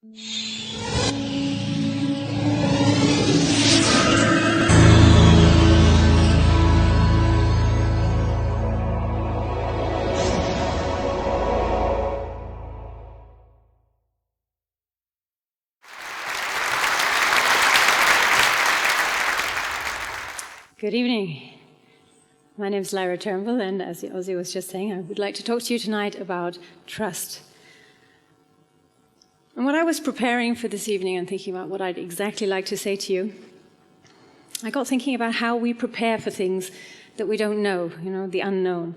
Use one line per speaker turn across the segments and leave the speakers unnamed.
Good evening. My name is Lyra Turnbull, and as Ozzy was just saying, I would like to talk to you tonight about trust. And when I was preparing for this evening and thinking about what I'd exactly like to say to you, I got thinking about how we prepare for things that we don't know, the unknown.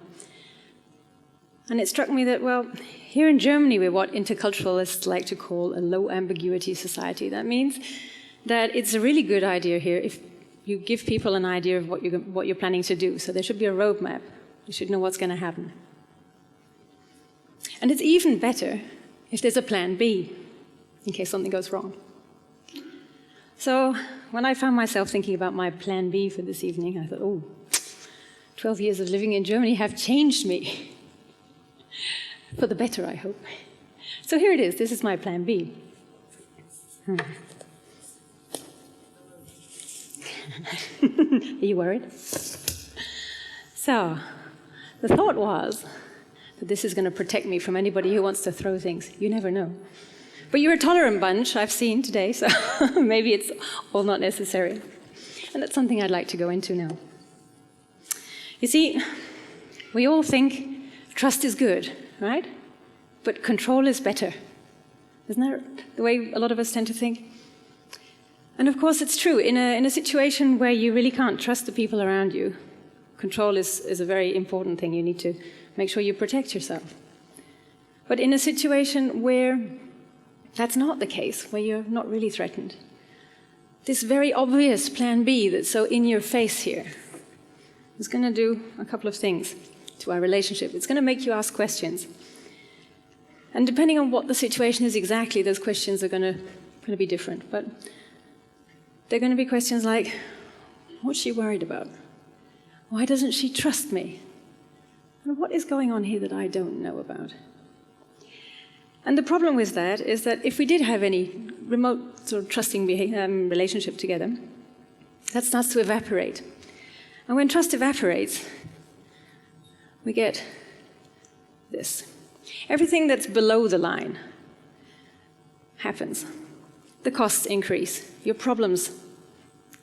And it struck me that, well, here in Germany, we're what interculturalists like to call a low ambiguity society. That means that it's a really good idea here if you give people an idea of what you're planning to do. So there should be a roadmap. You should know what's going to happen. And it's even better if there's a plan B, in case something goes wrong. So when I found myself thinking about my plan B for this evening, I thought, 12 years of living in Germany have changed me. For the better, I hope. So here it is. This is my plan B. Are you worried? So, the thought was that this is going to protect me from anybody who wants to throw things. You never know. But you're a tolerant bunch, I've seen today, so maybe it's all not necessary. And that's something I'd like to go into now. You see, we all think trust is good, right? But control is better. Isn't that the way a lot of us tend to think? And of course, it's true. In a situation where you really can't trust the people around you, control is a very important thing. You need to make sure you protect yourself. But in a situation where that's not the case, where you're not really threatened, this very obvious plan B that's so in your face here is going to do a couple of things to our relationship. It's going to make you ask questions. And depending on what the situation is exactly, those questions are going to be different. But they're going to be questions like, what's she worried about? Why doesn't she trust me? And what is going on here that I don't know about? And the problem with that is that if we did have any remote sort of trusting relationship together, that starts to evaporate. And when trust evaporates, we get this. Everything that's below the line happens. The costs increase. Your problems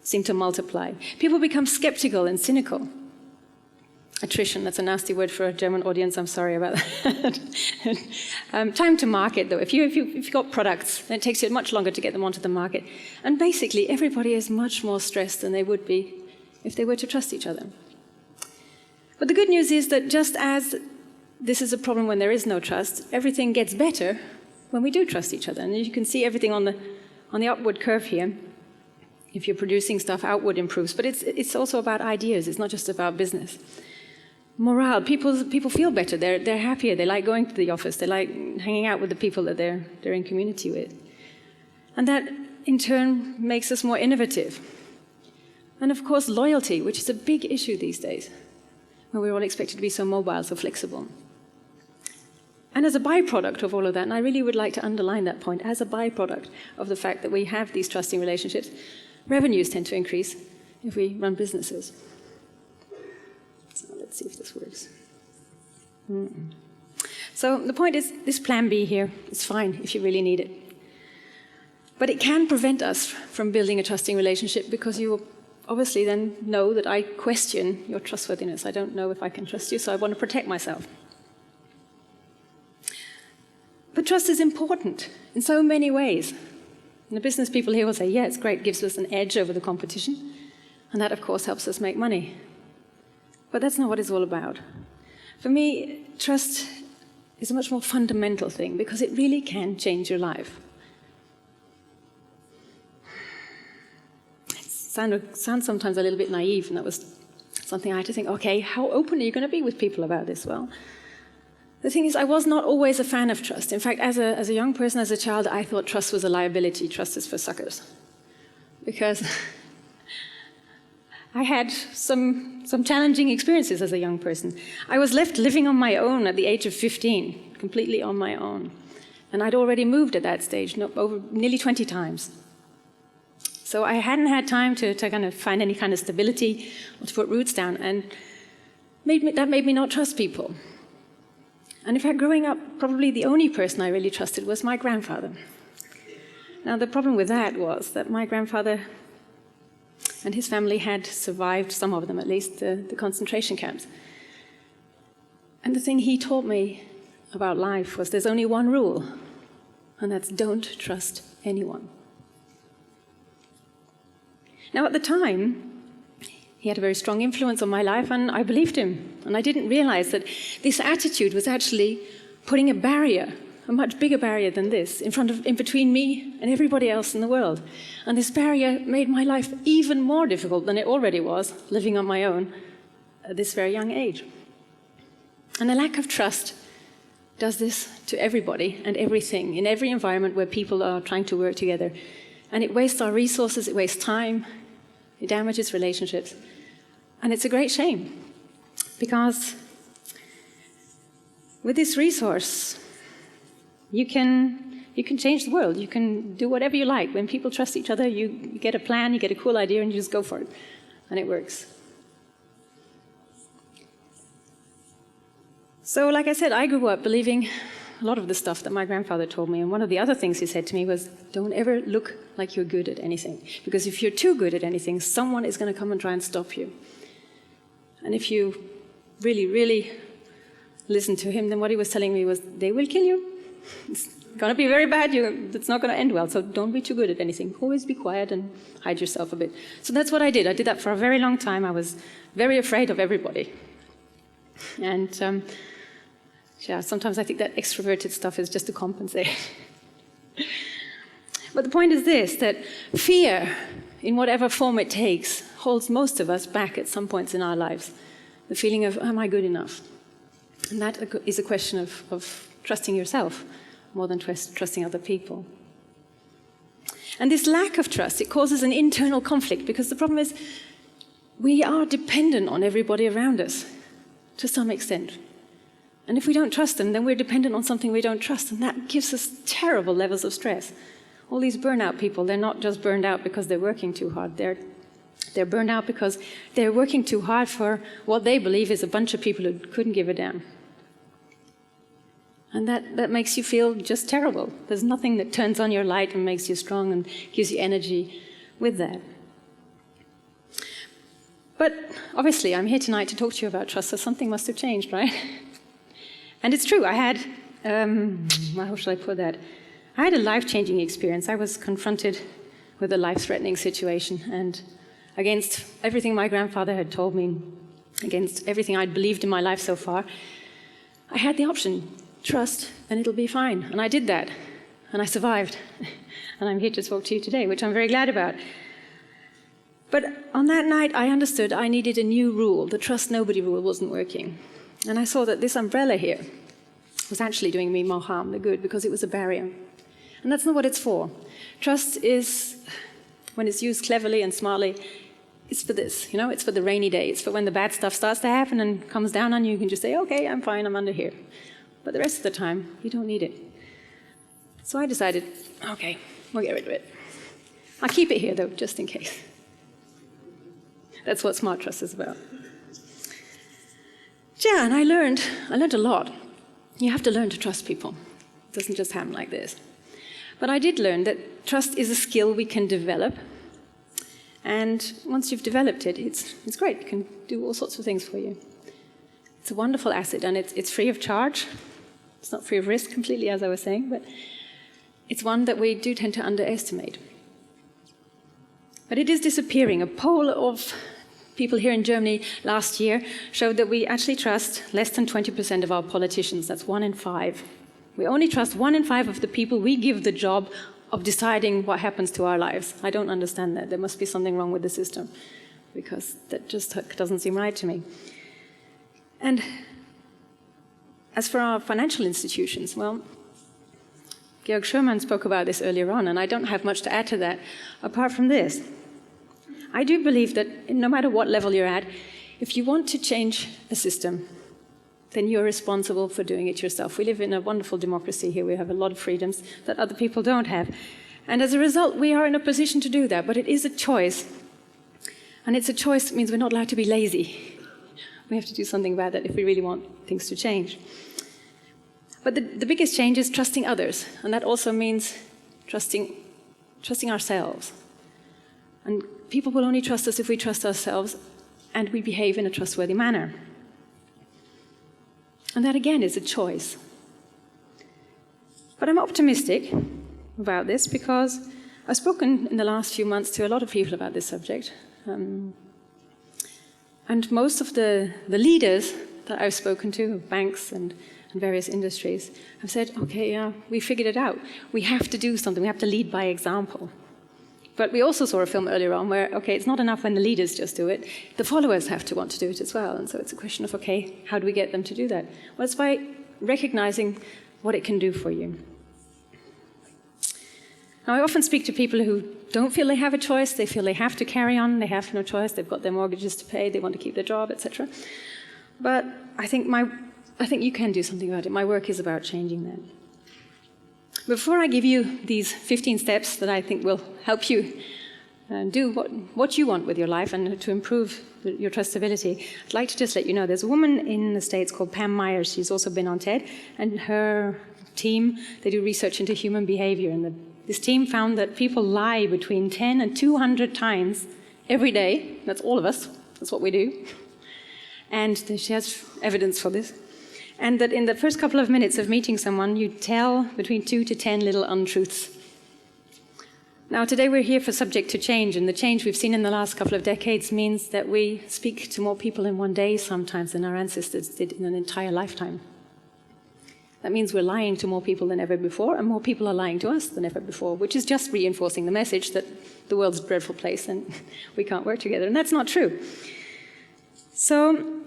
seem to multiply. People become skeptical and cynical. Attrition, that's a nasty word for a German audience, I'm sorry about that. Time to market, though. If you've got products, then it takes you much longer to get them onto the market. And basically, everybody is much more stressed than they would be if they were to trust each other. But the good news is that just as this is a problem when there is no trust, everything gets better when we do trust each other. And you can see everything on the upward curve here. If you're producing stuff, outward improves. But it's also about ideas. It's not just about business. Morale. People feel better. They're happier. They like going to the office. They like hanging out with the people that they're in community with. And that, in turn, makes us more innovative. And, of course, loyalty, which is a big issue these days, where we're all expected to be so mobile, so flexible. And as a byproduct of all of that, and I really would like to underline that point, as a byproduct of the fact that we have these trusting relationships, revenues tend to increase if we run businesses. So let's see if this works. So the point is, this plan B here is fine if you really need it. But it can prevent us from building a trusting relationship because you will obviously then know that I question your trustworthiness. I don't know if I can trust you, so I want to protect myself. But trust is important in so many ways. And the business people here will say, yeah, it's great, it gives us an edge over the competition. And that, of course, helps us make money. But that's not what it's all about. For me, trust is a much more fundamental thing because it really can change your life. It sounds sometimes a little bit naive, and that was something I had to think, okay, how open are you going to be with people about this? Well, the thing is, I was not always a fan of trust. In fact, as a young person, as a child, I thought trust was a liability. Trust is for suckers. Because I had some challenging experiences as a young person. I was left living on my own at the age of 15, completely on my own. And I'd already moved at that stage, over nearly 20 times. So I hadn't had time to kind of find any kind of stability or to put roots down, and that made me not trust people. And in fact, growing up, probably the only person I really trusted was my grandfather. Now, the problem with that was that my grandfather and his family had survived, some of them at least, the concentration camps. And the thing he taught me about life was there's only one rule, and that's don't trust anyone. Now, at the time, he had a very strong influence on my life, and I believed him. And I didn't realize that this attitude was actually putting a barrier, a much bigger barrier than this, in between me and everybody else in the world. And this barrier made my life even more difficult than it already was, living on my own at this very young age. And the lack of trust does this to everybody and everything, in every environment where people are trying to work together. And it wastes our resources, it wastes time, it damages relationships. And it's a great shame, because with this resource, you can change the world. You can do whatever you like. When people trust each other, you get a plan, you get a cool idea, and you just go for it. And it works. So, like I said, I grew up believing a lot of the stuff that my grandfather told me. And one of the other things he said to me was, don't ever look like you're good at anything. Because if you're too good at anything, someone is going to come and try and stop you. And if you really, really listen to him, then what he was telling me was, they will kill you. It's going to be very bad. It's not going to end well. So don't be too good at anything. Always be quiet and hide yourself a bit. So that's what I did. I did that for a very long time. I was very afraid of everybody. And sometimes I think that extroverted stuff is just to compensate. But the point is this, that fear, in whatever form it takes, holds most of us back at some points in our lives. The feeling of, am I good enough? And that is a question of trusting yourself more than trusting other people. And this lack of trust, it causes an internal conflict, because the problem is we are dependent on everybody around us to some extent. And if we don't trust them, then we're dependent on something we don't trust, and that gives us terrible levels of stress. All these burnout people, they're not just burned out because they're working too hard. They're burned out because they're working too hard for what they believe is a bunch of people who couldn't give a damn. And that makes you feel just terrible. There's nothing that turns on your light and makes you strong and gives you energy with that. But obviously, I'm here tonight to talk to you about trust, so something must have changed, right? And it's true, I had, how shall I put that? I had a life-changing experience. I was confronted with a life-threatening situation, and against everything my grandfather had told me, against everything I'd believed in my life so far, I had the option, trust, and it'll be fine. And I did that, and I survived. And I'm here to talk to you today, which I'm very glad about. But on that night, I understood I needed a new rule. The trust nobody rule wasn't working. And I saw that this umbrella here was actually doing me more harm than good, because it was a barrier. And that's not what it's for. Trust is, when it's used cleverly and smartly, it's for this, it's for the rainy day. It's for when the bad stuff starts to happen and comes down on you, you can just say, okay, I'm fine, I'm under here. But the rest of the time, you don't need it. So I decided, okay, we'll get rid of it. I'll keep it here, though, just in case. That's what smart trust is about. Yeah, and I learned a lot. You have to learn to trust people. It doesn't just happen like this. But I did learn that trust is a skill we can develop. And once you've developed it, it's great. It can do all sorts of things for you. It's a wonderful asset, and it's free of charge. It's not free of risk completely, as I was saying, but it's one that we do tend to underestimate. But it is disappearing. A poll of people here in Germany last year showed that we actually trust less than 20% of our politicians. That's 1 in 5. We only trust 1 in 5 of the people we give the job of deciding what happens to our lives. I don't understand that. There must be something wrong with the system, because that just doesn't seem right to me. And as for our financial institutions, well, Georg Schumann spoke about this earlier on, and I don't have much to add to that, apart from this. I do believe that no matter what level you're at, if you want to change a system, then you're responsible for doing it yourself. We live in a wonderful democracy here. We have a lot of freedoms that other people don't have. And as a result, we are in a position to do that, but it is a choice. And it's a choice that means we're not allowed to be lazy. We have to do something about that if we really want things to change. But the biggest change is trusting others, and that also means trusting ourselves. And people will only trust us if we trust ourselves and we behave in a trustworthy manner. And that, again, is a choice. But I'm optimistic about this because I've spoken in the last few months to a lot of people about this subject. And most of the leaders that I've spoken to, banks and various industries, have said, okay, we figured it out. We have to do something. We have to lead by example. But we also saw a film earlier on where, okay, it's not enough when the leaders just do it. The followers have to want to do it as well. And so it's a question of, okay, how do we get them to do that? Well, it's by recognizing what it can do for you. Now, I often speak to people who don't feel they have a choice. They feel they have to carry on. They have no choice. They've got their mortgages to pay. They want to keep their job, etc. But I think you can do something about it. My work is about changing that. Before I give you these 15 steps that I think will help you do what you want with your life and to improve your trustability, I'd like to just let you know there's a woman in the States called Pam Myers. She's also been on TED, and her team, they do research into human behavior. And this team found that people lie between 10 and 200 times every day. That's all of us. That's what we do. And she has evidence for this. And that in the first couple of minutes of meeting someone, you tell between 2 to 10 little untruths. Now, today we're here for subject to change, and the change we've seen in the last couple of decades means that we speak to more people in one day sometimes than our ancestors did in an entire lifetime. That means we're lying to more people than ever before, and more people are lying to us than ever before, which is just reinforcing the message that the world's a dreadful place and we can't work together. And that's not true. So,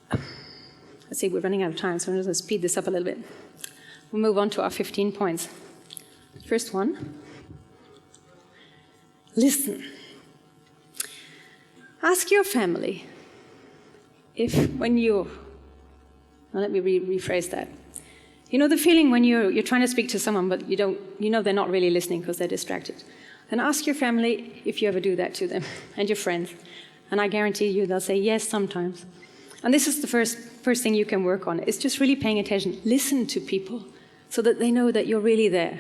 let's see, we're running out of time, so I'm going to speed this up a little bit. We'll move on to our 15 points. First one, listen. Ask your family if when you're, well, let me rephrase that. You know the feeling when you're trying to speak to someone, but you know they're not really listening because they're distracted. Then ask your family if you ever do that to them, and your friends. And I guarantee you they'll say yes sometimes. And this is the first thing you can work on. It's just really paying attention. Listen to people so that they know that you're really there.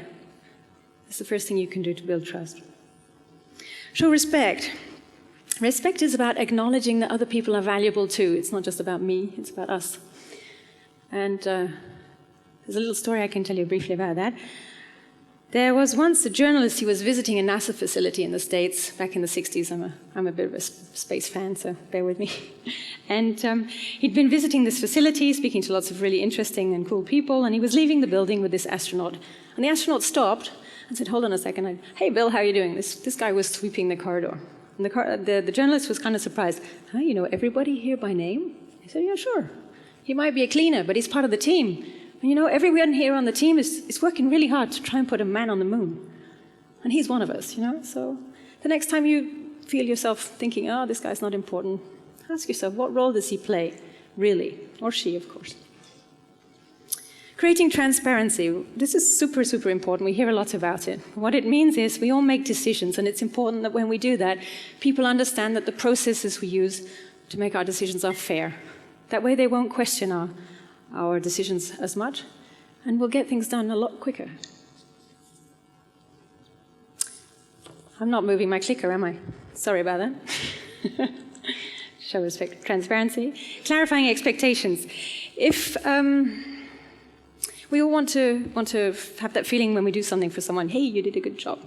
It's the first thing you can do to build trust. Show respect. Respect is about acknowledging that other people are valuable too. It's not just about me, it's about us. And there's a little story I can tell you briefly about that. There was once a journalist who was visiting a NASA facility in the States back in the 60s. I'm a bit of a space fan, so bear with me. And he'd been visiting this facility, speaking to lots of really interesting and cool people, and he was leaving the building with this astronaut. And the astronaut stopped and said, hold on a second. Hey, Bill, how are you doing? This guy was sweeping the corridor. And the journalist was kind of surprised. You know everybody here by name? He said, yeah, sure. He might be a cleaner, but he's part of the team. And you know, everyone here on the team is working really hard to try and put a man on the moon. And he's one of us, you know. So the next time you feel yourself thinking, oh, this guy's not important, ask yourself, what role does he play, really? Or she, of course. Creating transparency. This is super, super important. We hear a lot about it. What it means is we all make decisions, and it's important that when we do that, people understand that the processes we use to make our decisions are fair. That way they won't question our decisions as much, and we'll get things done a lot quicker. I'm not moving my clicker, am I? Sorry about that. Show respect, transparency. Clarifying expectations. If we all want to have that feeling when we do something for someone, hey, you did a good job.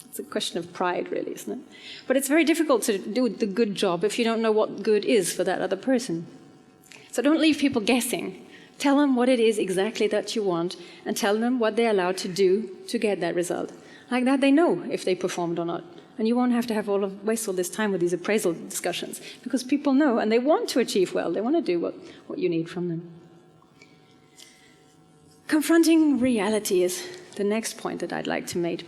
It's a question of pride, really, isn't it? But it's very difficult to do the good job if you don't know what good is for that other person. So don't leave people guessing. Tell them what it is exactly that you want, and tell them what they're allowed to do to get that result. Like that, they know if they performed or not. And you won't have to waste all this time with these appraisal discussions, because people know, and they want to achieve well. They want to do what you need from them. Confronting reality is the next point that I'd like to make.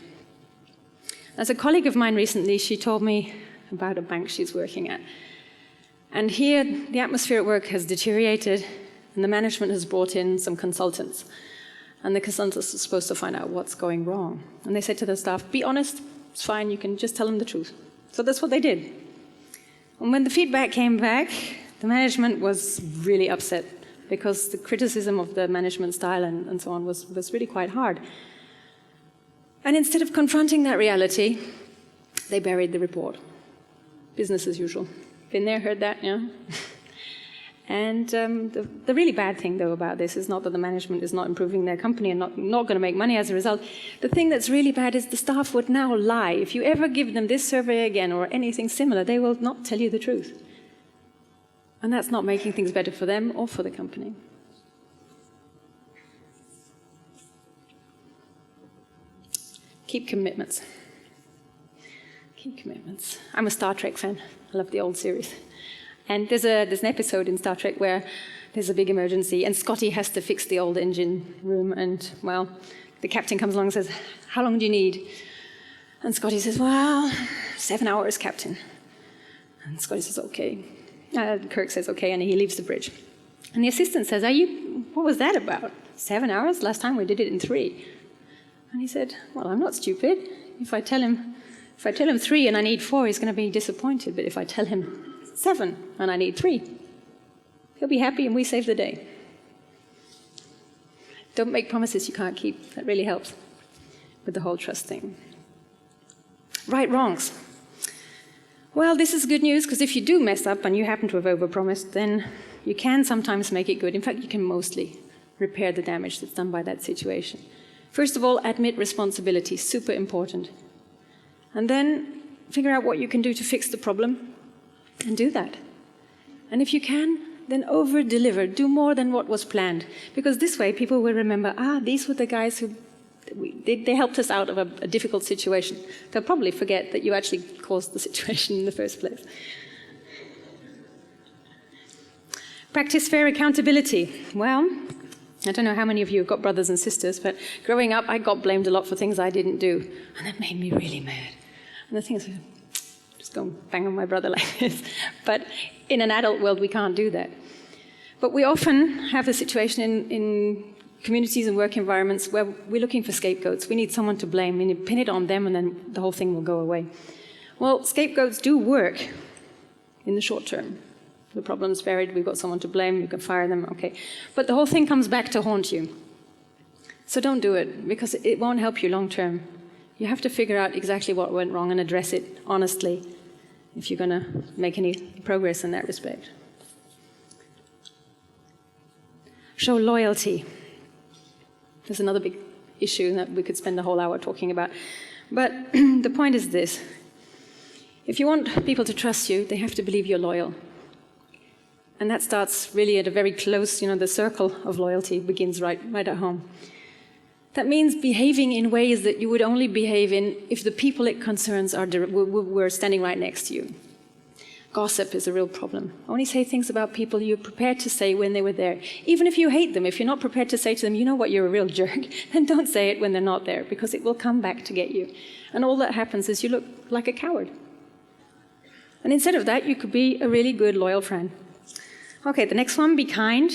As a colleague of mine recently, she told me about a bank she's working at. And here, the atmosphere at work has deteriorated, and the management has brought in some consultants. And the consultants are supposed to find out what's going wrong. And they said to the staff, be honest, it's fine, you can just tell them the truth. So that's what they did. And when the feedback came back, the management was really upset because the criticism of the management style and so on was really quite hard. And instead of confronting that reality, they buried the report. Business as usual. Been there, heard that, yeah? And the really bad thing, though, about this is not that the management is not improving their company and not going to make money as a result. The thing that's really bad is the staff would now lie. If you ever give them this survey again or anything similar, they will not tell you the truth. And that's not making things better for them or for the company. Keep commitments. Keep commitments. I'm a Star Trek fan. I love the old series. And there's an episode in Star Trek where there's a big emergency, and Scotty has to fix the old engine room, and, well, the captain comes along and says, how long do you need? And Scotty says, well, 7 hours, Captain. And Scotty says, okay. Kirk says, okay, and he leaves the bridge. And the assistant says, what was that about? 7 hours? Last time we did it in 3. And he said, well, I'm not stupid. If I tell him 3 and I need 4, he's going to be disappointed. But if I tell him 7 and I need 3, he'll be happy and we save the day. Don't make promises you can't keep. That really helps with the whole trust thing. Right wrongs. Well, this is good news, because if you do mess up and you happen to have overpromised, then you can sometimes make it good. In fact, you can mostly repair the damage that's done by that situation. First of all, admit responsibility, super important. And then figure out what you can do to fix the problem and do that. And if you can, then over-deliver, do more than what was planned. Because this way people will remember, these were the guys who, they helped us out of a difficult situation. They'll probably forget that you actually caused the situation in the first place. Practice fair accountability. Well, I don't know how many of you have got brothers and sisters, but growing up I got blamed a lot for things I didn't do. And that made me really mad. And the thing is, just go and bang on my brother like this. But in an adult world, we can't do that. But we often have a situation in communities and work environments where we're looking for scapegoats. We need someone to blame. We need to pin it on them, and then the whole thing will go away. Well, scapegoats do work in the short term. The problem's buried, we've got someone to blame, you can fire them, okay. But the whole thing comes back to haunt you. So don't do it, because it won't help you long term. You have to figure out exactly what went wrong and address it honestly if you're going to make any progress in that respect. Show loyalty. There's another big issue that we could spend a whole hour talking about. But the point is this. If you want people to trust you, they have to believe you're loyal. And that starts really at a very close, the circle of loyalty begins right at home. That means behaving in ways that you would only behave in if the people it concerns were standing right next to you. Gossip is a real problem. Only say things about people you're prepared to say when they were there. Even if you hate them, if you're not prepared to say to them, you know what, you're a real jerk, then don't say it when they're not there, because it will come back to get you. And all that happens is you look like a coward. And instead of that, you could be a really good, loyal friend. Okay, the next one, be kind.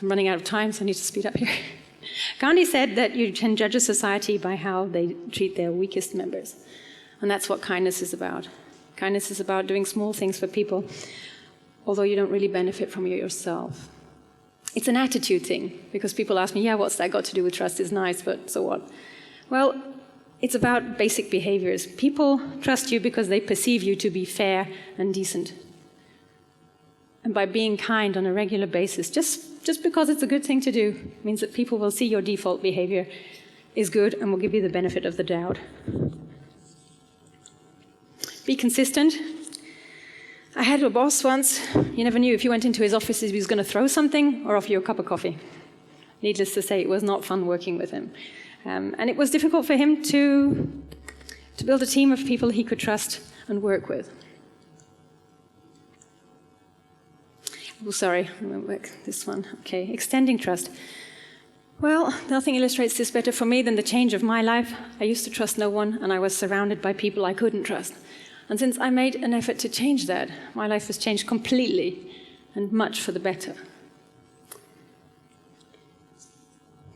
I'm running out of time, so I need to speed up here. Gandhi said that you can judge a society by how they treat their weakest members. And that's what kindness is about. Kindness is about doing small things for people, although you don't really benefit from it yourself. It's an attitude thing, because people ask me, what's that got to do with trust? It's nice, but so what? Well, it's about basic behaviors. People trust you because they perceive you to be fair and decent. And by being kind on a regular basis, just because it's a good thing to do, means that people will see your default behavior is good and will give you the benefit of the doubt. Be consistent. I had a boss once, you never knew if you went into his office if he was going to throw something or offer you a cup of coffee. Needless to say, it was not fun working with him. And it was difficult for him to build a team of people he could trust and work with. Oh, sorry, I won't work this one. Okay, extending trust. Well, nothing illustrates this better for me than the change of my life. I used to trust no one, and I was surrounded by people I couldn't trust. And since I made an effort to change that, my life has changed completely and much for the better.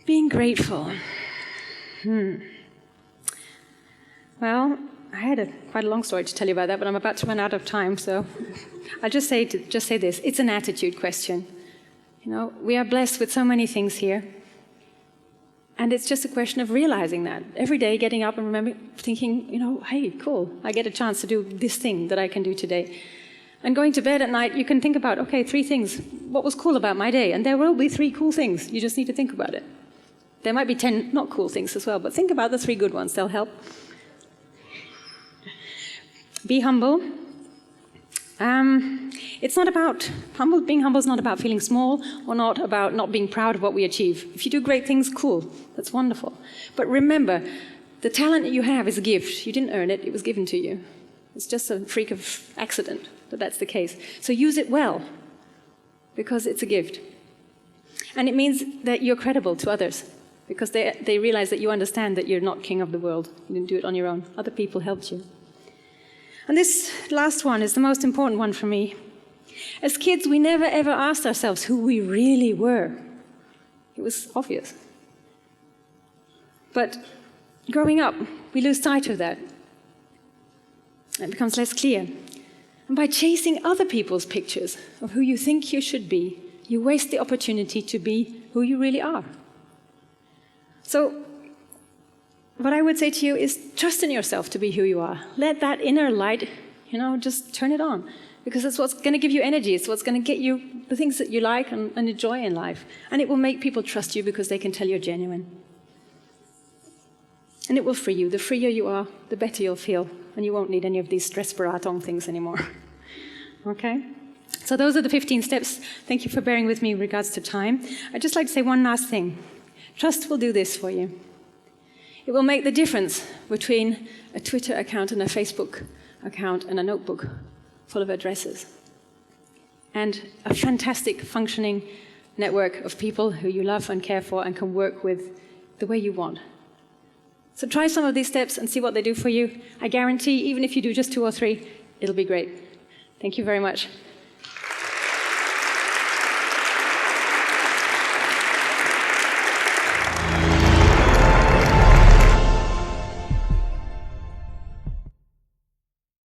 Being grateful. Well, I had quite a long story to tell you about that, but I'm about to run out of time, so I'll just say this. It's an attitude question. We are blessed with so many things here. And it's just a question of realizing that. Every day, getting up and thinking, hey, cool, I get a chance to do this thing that I can do today. And going to bed at night, you can think about, okay, 3 things. What was cool about my day? And there will be 3 cool things. You just need to think about it. There might be 10 not cool things as well, but think about the 3 good ones. They'll help. Be humble. Being humble is not about feeling small or not about not being proud of what we achieve. If you do great things, cool. That's wonderful. But remember, the talent that you have is a gift. You didn't earn it. It was given to you. It's just a freak of accident that that's the case. So use it well, because it's a gift. And it means that you're credible to others, because they realize that you understand that you're not king of the world. You didn't do it on your own. Other people helped you. And this last one is the most important one for me. As kids, we never ever asked ourselves who we really were. It was obvious. But growing up, we lose sight of that. It becomes less clear. And by chasing other people's pictures of who you think you should be, you waste the opportunity to be who you really are. So, what I would say to you is trust in yourself to be who you are. Let that inner light, just turn it on. Because it's what's going to give you energy. It's what's going to get you the things that you like and enjoy in life. And it will make people trust you because they can tell you're genuine. And it will free you. The freer you are, the better you'll feel. And you won't need any of these stressberatung things anymore. Okay? So those are the 15 steps. Thank you for bearing with me in regards to time. I'd just like to say one last thing. Trust will do this for you. It will make the difference between a Twitter account and a Facebook account and a notebook full of addresses. And a fantastic functioning network of people who you love and care for and can work with the way you want. So try some of these steps and see what they do for you. I guarantee, even if you do just 2 or 3, it'll be great. Thank you very much.